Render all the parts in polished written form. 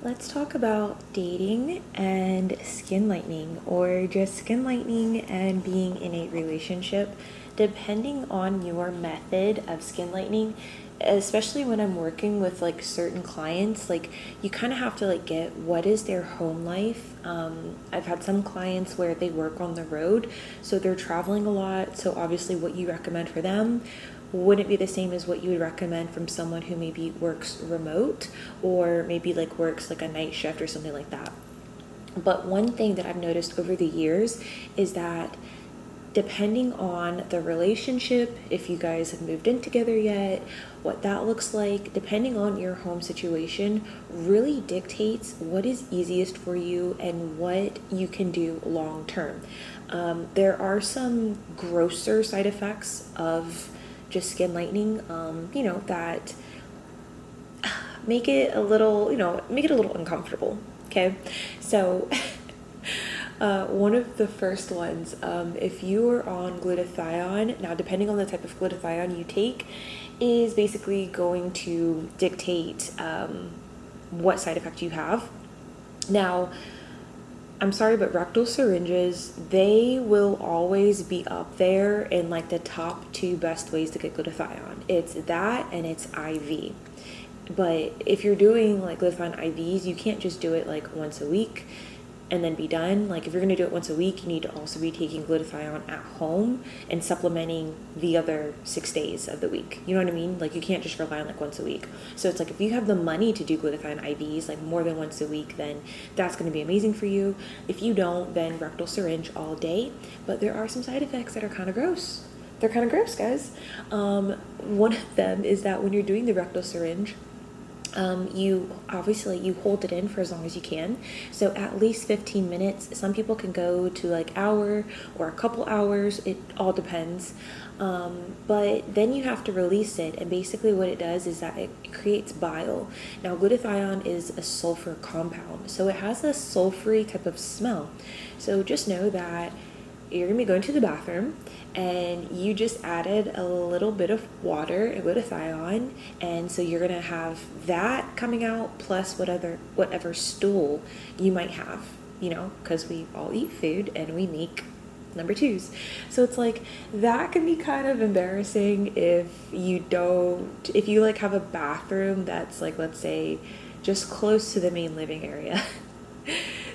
Let's talk about dating and skin lightening, or just skin lightening and being in a relationship. Depending on your method of skin lightening, especially when I'm working with like certain clients, like you kind of have to like get what is their home life. I've had some clients where they work on the road, so they're traveling a lot. So obviously, what you recommend for them wouldn't be the same as what you would recommend from someone who maybe works remote or maybe like works like a night shift or something like that. But one thing that I've noticed over the years is that depending on the relationship, if you guys have moved in together yet, what that looks like, depending on your home situation, really dictates what is easiest for you and what you can do long term. There are some grosser side effects of just skin lightening, that make it a little, make it a little uncomfortable. Okay. So, one of the first ones, if you are on glutathione, now depending on the type of glutathione you take, is basically going to dictate what side effect you have. Now, I'm sorry, but rectal syringes, they will always be up there in like the top two best ways to get glutathione. It's that and it's IV. But if you're doing like glutathione IVs, you can't just do it like once a week and then be done. Like if you're going to do it once a week, you need to also be taking glutathione at home and supplementing the other 6 days of the week. You know what I mean? Like you can't just rely on like once a week. So it's like if you have the money to do glutathione IVs like more than once a week, then that's going to be amazing for you. If you don't, then rectal syringe all day. But there are some side effects that are kind of gross. They're kind of gross, guys. One of them is that when you're doing the rectal syringe, you obviously you hold it in for as long as you can, so at least 15 minutes. Some people can go to like hour or a couple hours, it all depends. But then you have to release it, and basically what it does is that it creates bile. Now glutathione is a sulfur compound, so it has a sulfury type of smell. So just know that you're gonna be going to the bathroom and you just added a little bit of water and glutathione, and so you're gonna have that coming out plus whatever stool you might have, because we all eat food and we make number twos. So it's like that can be kind of embarrassing if you like have a bathroom that's like, let's say, just close to the main living area.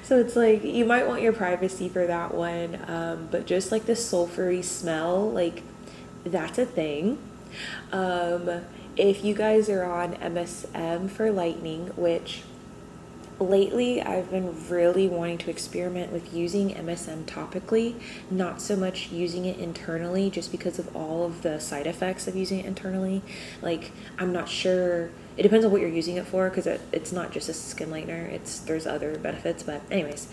So it's like you might want your privacy for that one, but just like the sulfury smell, like that's a thing. If you guys are on MSM for lightening, which lately I've been really wanting to experiment with using MSM topically, not so much using it internally just because of all of the side effects of using it internally. Like I'm not sure, it depends on what you're using it for, because it's not just a skin lightener, there's other benefits. But anyways,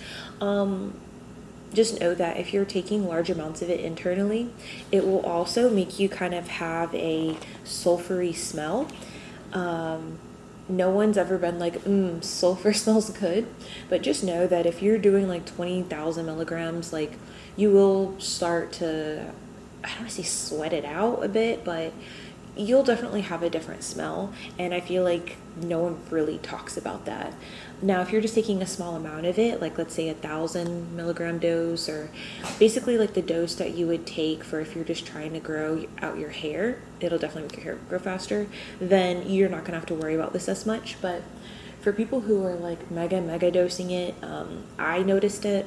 just know that if you're taking large amounts of it internally, it will also make you kind of have a sulfury smell. No one's ever been like, sulfur smells good. But just know that if you're doing like 20,000 milligrams, like you will start to, I don't want to say sweat it out a bit, but you'll definitely have a different smell. And I feel like no one really talks about that. Now, if you're just taking a small amount of it, like let's say 1,000 milligram dose, or basically like the dose that you would take for if you're just trying to grow out your hair, it'll definitely make your hair grow faster, then you're not gonna have to worry about this as much. But for people who are like mega dosing it, I noticed it.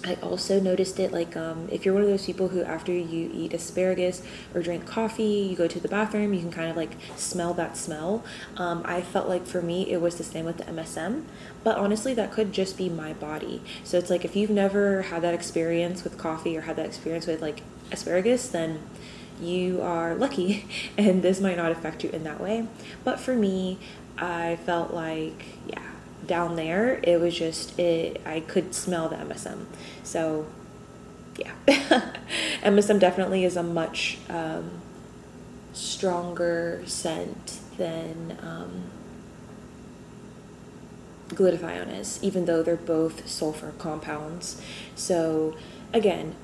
I also noticed it like if you're one of those people who after you eat asparagus or drink coffee, you go to the bathroom, you can kind of like smell that smell. I felt like for me it was the same with the MSM, but honestly that could just be my body. So it's like if you've never had that experience with coffee or had that experience with like asparagus, then you are lucky and this might not affect you in that way. But for me, I felt like, yeah, down there it was just I could smell the MSM. So yeah. MSM definitely is a much stronger scent than glutathione is, even though they're both sulfur compounds. So again,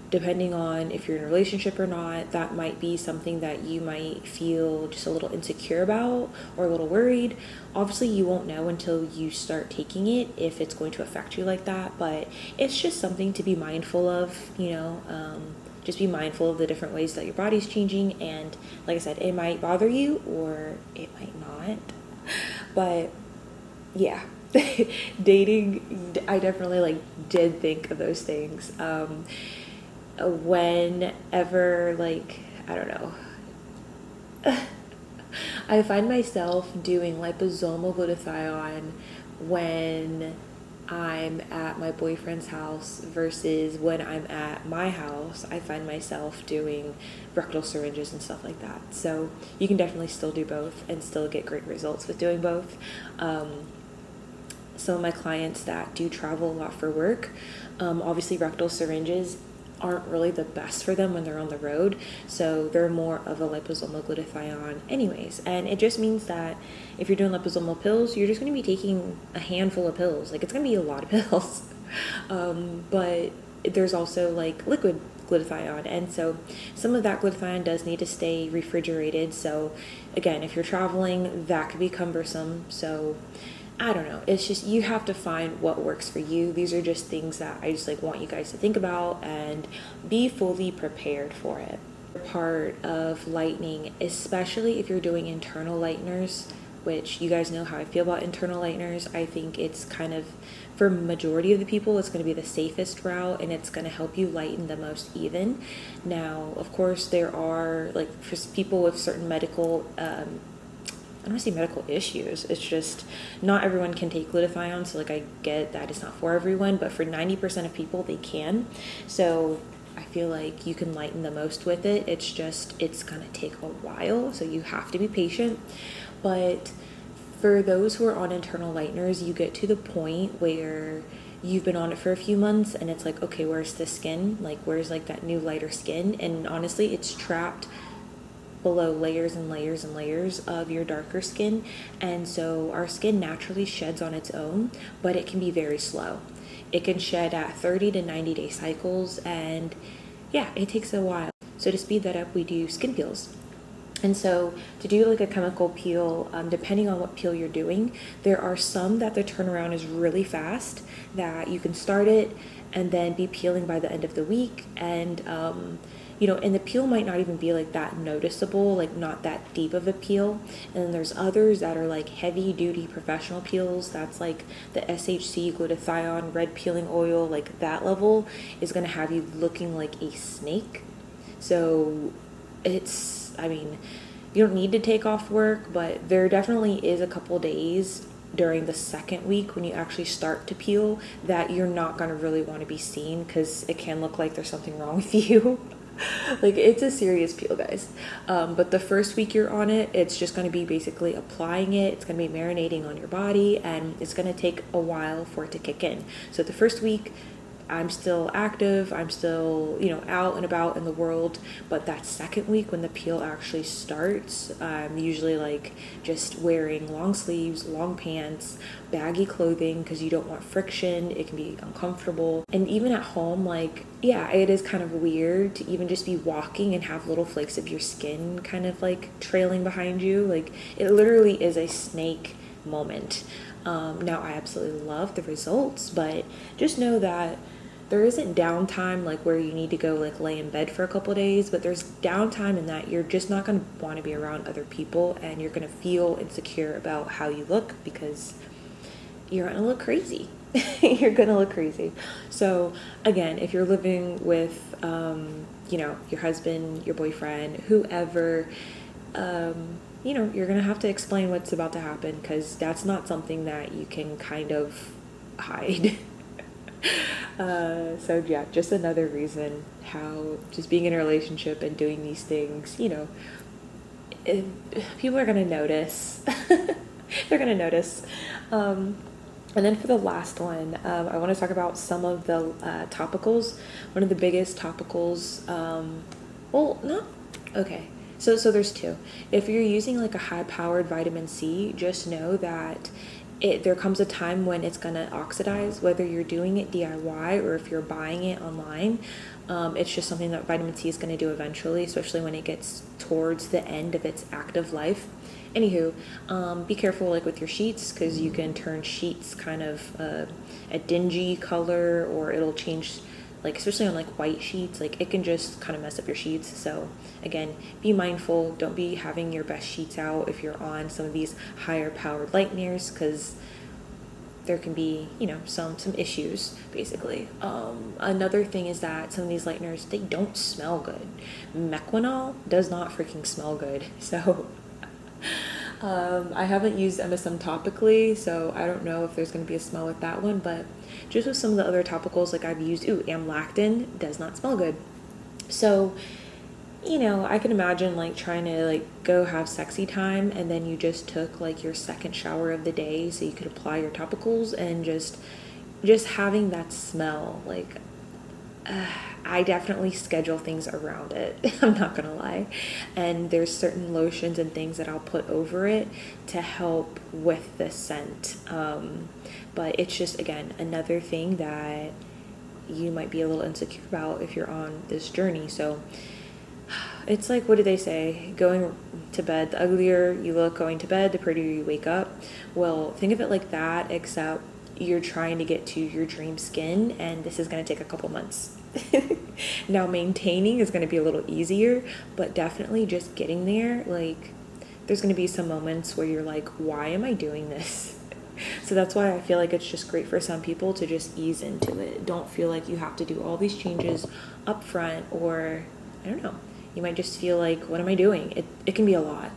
depending on if you're in a relationship or not, that might be something that you might feel just a little insecure about or a little worried. Obviously, you won't know until you start taking it if it's going to affect you like that, but it's just something to be mindful of, just be mindful of the different ways that your body's changing. And like I said, it might bother you or it might not, but yeah. Dating, I definitely did think of those things. Whenever, I don't know, I find myself doing liposomal glutathione when I'm at my boyfriend's house versus when I'm at my house. I find myself doing rectal syringes and stuff like that. So you can definitely still do both and still get great results with doing both. Some of my clients that do travel a lot for work, obviously rectal syringes aren't really the best for them when they're on the road, so they're more of a liposomal glutathione anyways. And it just means that if you're doing liposomal pills, you're just going to be taking a handful of pills. It's going to be a lot of pills. But there's also liquid glutathione, and so some of that glutathione does need to stay refrigerated. So again, if you're traveling, that could be cumbersome. So I don't know. It's just, you have to find what works for you. These are just things that I just want you guys to think about and be fully prepared for it. Part of lightening, especially if you're doing internal lighteners, which you guys know how I feel about internal lighteners. I think it's kind of, for majority of the people, it's going to be the safest route, and it's going to help you lighten the most even. Now, of course, there are, for people with certain medical I don't want to say medical issues. It's just not everyone can take glutathione. So I get that it's not for everyone, but for 90% of people, they can. So I feel like you can lighten the most with it. It's just, it's going to take a while. So you have to be patient. But for those who are on internal lighteners, you get to the point where you've been on it for a few months and it's okay, where's the skin? Where's that new lighter skin? And honestly, it's trapped below layers and layers and layers of your darker skin. And so our skin naturally sheds on its own, but it can be very slow. It can shed at 30 to 90 day cycles, and yeah, it takes a while. So to speed that up, we do skin peels. And so to do a chemical peel, depending on what peel you're doing, there are some that the turnaround is really fast, that you can start it and then be peeling by the end of the week. And and the peel might not even be that noticeable, not that deep of a peel. And then there's others that are heavy duty professional peels. That's the SHC glutathione red peeling oil. That level is going to have you looking like a snake. So it's, you don't need to take off work, but there definitely is a couple days during the second week when you actually start to peel that you're not going to really want to be seen, because it can look like there's something wrong with you. It's a serious peel, guys. But the first week you're on it, it's just going to be basically applying it. It's going to be marinating on your body, and it's going to take a while for it to kick in. So the first week, I'm still active, I'm still, out and about in the world, but that second week when the peel actually starts, I'm usually just wearing long sleeves, long pants, baggy clothing, because you don't want friction. It can be uncomfortable. And even at home, it is kind of weird to even just be walking and have little flakes of your skin kind of trailing behind you. It literally is a snake moment. Now I absolutely love the results, but just know that there isn't downtime where you need to go lay in bed for a couple of days, but there's downtime in that you're just not going to want to be around other people, and you're going to feel insecure about how you look because you're going to look crazy. You're going to look crazy. So again, if you're living with, your husband, your boyfriend, whoever, you're going to have to explain what's about to happen, because that's not something that you can kind of hide. So yeah, just another reason how just being in a relationship and doing these things, people are going to notice. They're going to notice. And then for the last one, I want to talk about some of the topicals. One of the biggest topicals, So there's two. If you're using a high-powered vitamin C, just know that there comes a time when it's going to oxidize, whether you're doing it DIY or if you're buying it online. It's just something that vitamin C is going to do eventually, especially when it gets towards the end of its active life. Anywho, be careful like with your sheets, because you can turn sheets kind of a dingy color, or it'll change, like especially on like white sheets, like it can just kind of mess up your sheets. So again, be mindful. Don't be having your best sheets out if you're on some of these higher powered lighteners, because there can be, some issues basically. Another thing is that some of these lighteners, they don't smell good. Mequinol does not freaking smell good. So I haven't used MSM topically, so I don't know if there's going to be a smell with that one, but just with some of the other topicals, like I've used, amlactin does not smell good. So, I can imagine like trying to like go have sexy time, and then you just took like your second shower of the day so you could apply your topicals, and just having that smell, like I definitely schedule things around it. I'm not gonna lie. And there's certain lotions and things that I'll put over it to help with the scent. But it's just, again, another thing that you might be a little insecure about if you're on this journey. So it's like, what do they say? Going to bed, the uglier you look going to bed, the prettier you wake up. Well, think of it like that, except you're trying to get to your dream skin, and this is going to take a couple months. Now, maintaining is going to be a little easier, but definitely just getting there, like, there's going to be some moments where you're like, why am I doing this? So that's why I feel like it's just great for some people to just ease into it. Don't feel like you have to do all these changes up front, or I don't know, you might just feel like, what am I doing? It can be a lot.